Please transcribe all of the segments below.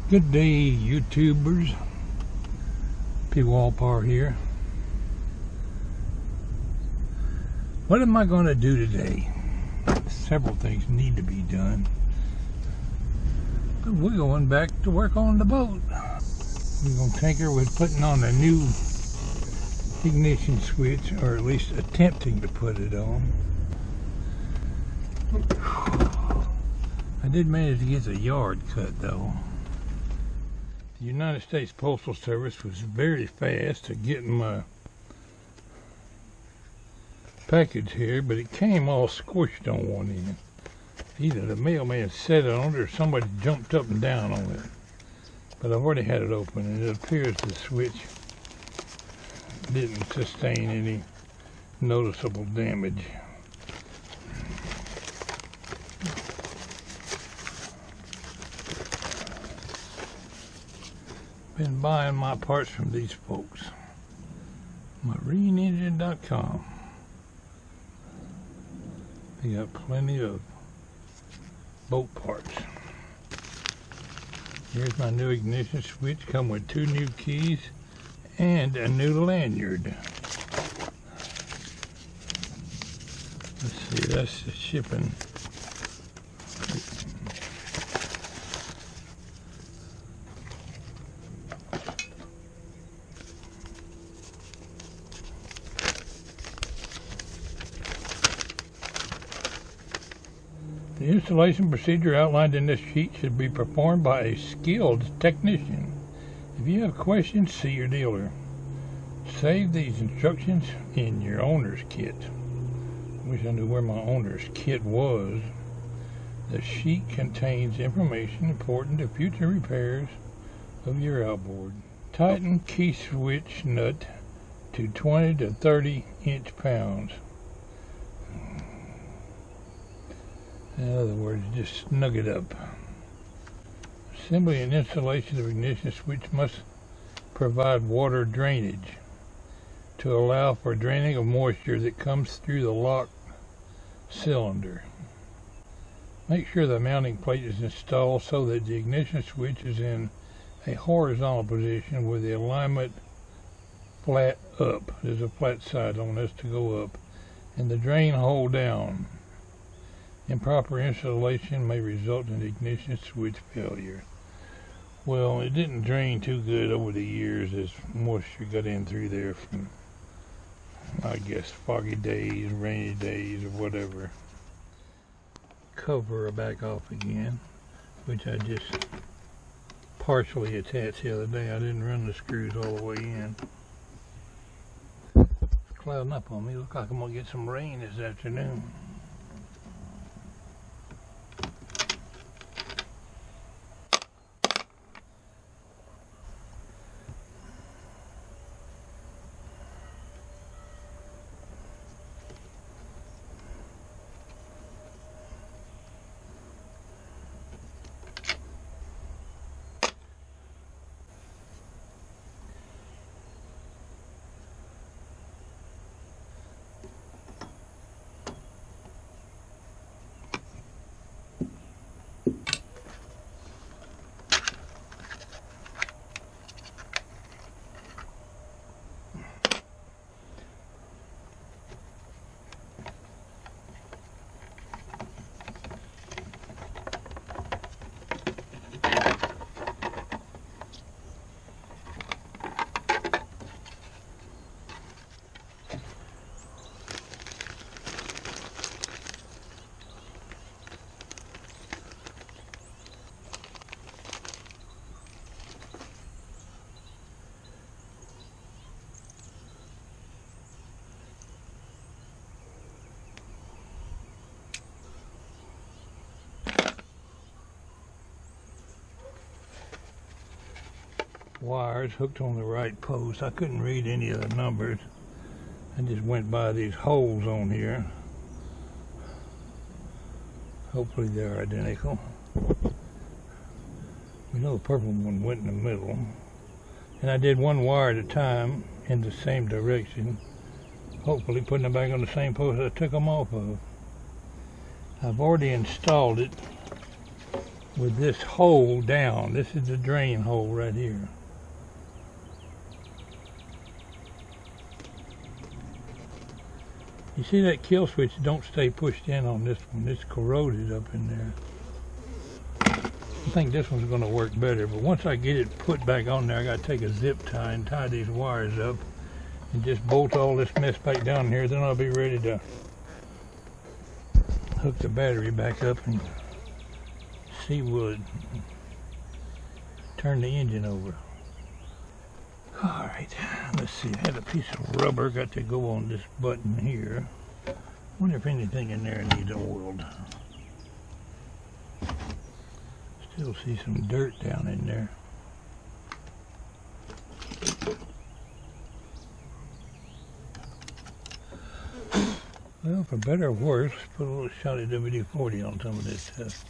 Good day, YouTubers. Pwalpar here. What am I going to do today? Several things need to be done. But we're going back to work on the boat. We're going to tinker with putting on a new ignition switch, or at least attempting to put it on. I did manage to get the yard cut though. The United States Postal Service was very fast at getting my package here, but it came all squished on one end. Either the mailman set it on it or somebody jumped up and down on it. But I've already had it open, and it appears the switch didn't sustain any noticeable damage. Been buying my parts from these folks. MarineEngine.com. They got plenty of boat parts. Here's my new ignition switch. Come with 2 new keys and a new lanyard. Let's see, that's the shipping. The installation procedure outlined in this sheet should be performed by a skilled technician. If you have questions, see your dealer. Save these instructions in your owner's kit. Wish I knew where my owner's kit was. The sheet contains information important to future repairs of your outboard. Tighten key switch nut to 20 to 30 inch-pounds. In other words, just snug it up. Assembly and installation of ignition switch must provide water drainage to allow for draining of moisture that comes through the lock cylinder. Make sure the mounting plate is installed so that the ignition switch is in a horizontal position with the alignment flat up. There's a flat side on this to go up, and the drain hole down. Improper installation may result in ignition switch failure. Well, it didn't drain too good over the years as moisture got in through there from, I guess, foggy days, rainy days, or whatever. Cover back off again, which I just partially attached the other day. I didn't run the screws all the way in. It's clouding up on me. Looks like I'm gonna get some rain this afternoon. Wires hooked on the right post. I couldn't read any of the numbers. I just went by these holes on here. Hopefully they're identical. We know the purple one went in the middle. And I did one wire at a time in the same direction. Hopefully putting them back on the same post I took them off of. I've already installed it with this hole down. This is the drain hole right here. You see that kill switch don't stay pushed in on this one. It's corroded up in there. I think this one's going to work better, but once I get it put back on there, I got to take a zip tie and tie these wires up and just bolt all this mess back down here. Then I'll be ready to hook the battery back up and see will it turn the engine over. Alright, let's see. I had a piece of rubber got to go on this button here. Wonder if anything in there needs oiled. Still see some dirt down in there. Well, for better or worse, put a little shot of WD-40 on some of this stuff.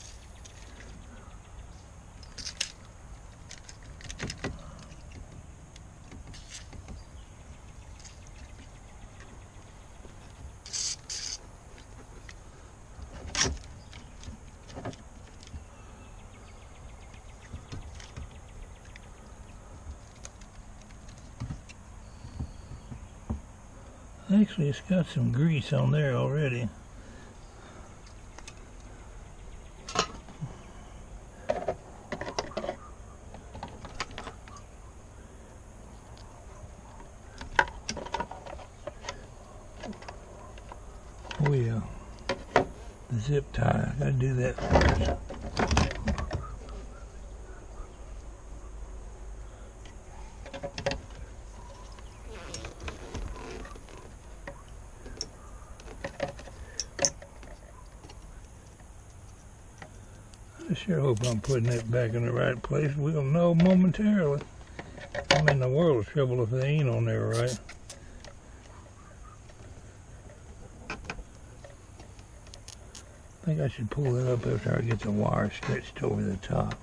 Actually, it's got some grease on there already. Oh yeah, the zip tie, I gotta do that first. I sure hope I'm putting it back in the right place. We'll know momentarily. I'm in the world of trouble if they ain't on there right. I think I should pull that up after I get the wire stretched over the top.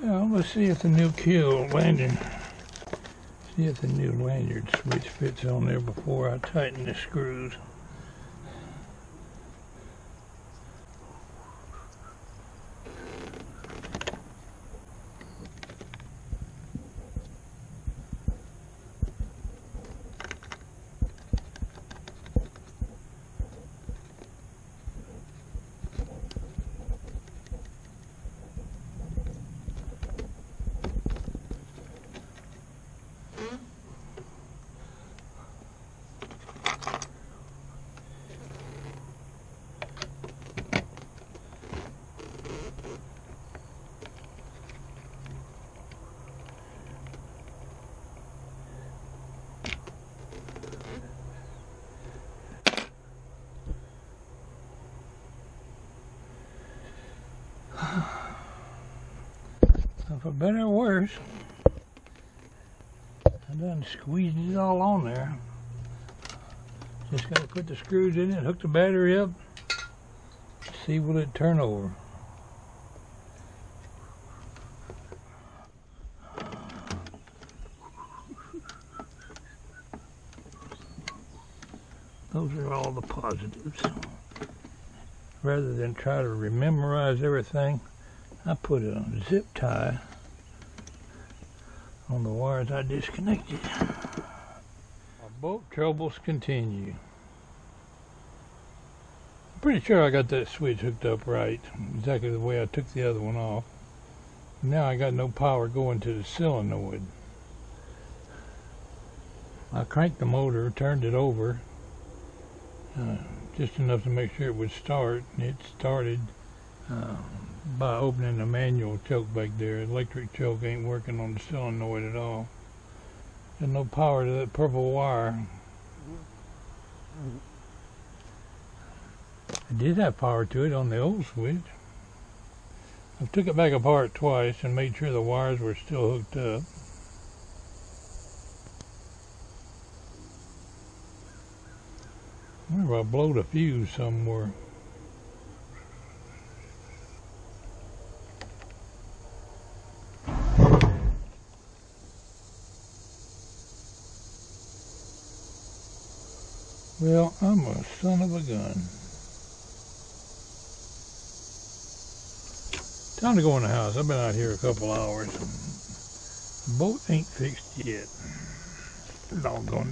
Well, let's see if the new lanyard switch fits on there before I tighten the screws. So for better or worse, I done squeezed it all on there. Just got to put the screws in it, hook the battery up, see will it turn over. Those are all the positives. Rather than try to memorize everything, I put a zip tie on the wires I disconnected. Our boat troubles continue. I'm pretty sure I got that switch hooked up right, exactly the way I took the other one off. Now I got no power going to the solenoid. I cranked the motor, turned it over, just enough to make sure it would start, and it started by opening the manual choke back there. Electric choke ain't working on the solenoid at all. There's no power to that purple wire. I did have power to it on the old switch. I took it back apart twice and made sure the wires were still hooked up. I wonder if I blowed a fuse somewhere. Well, I'm a son of a gun. Time to go in the house. I've been out here a couple hours. The boat ain't fixed yet. Doggone it.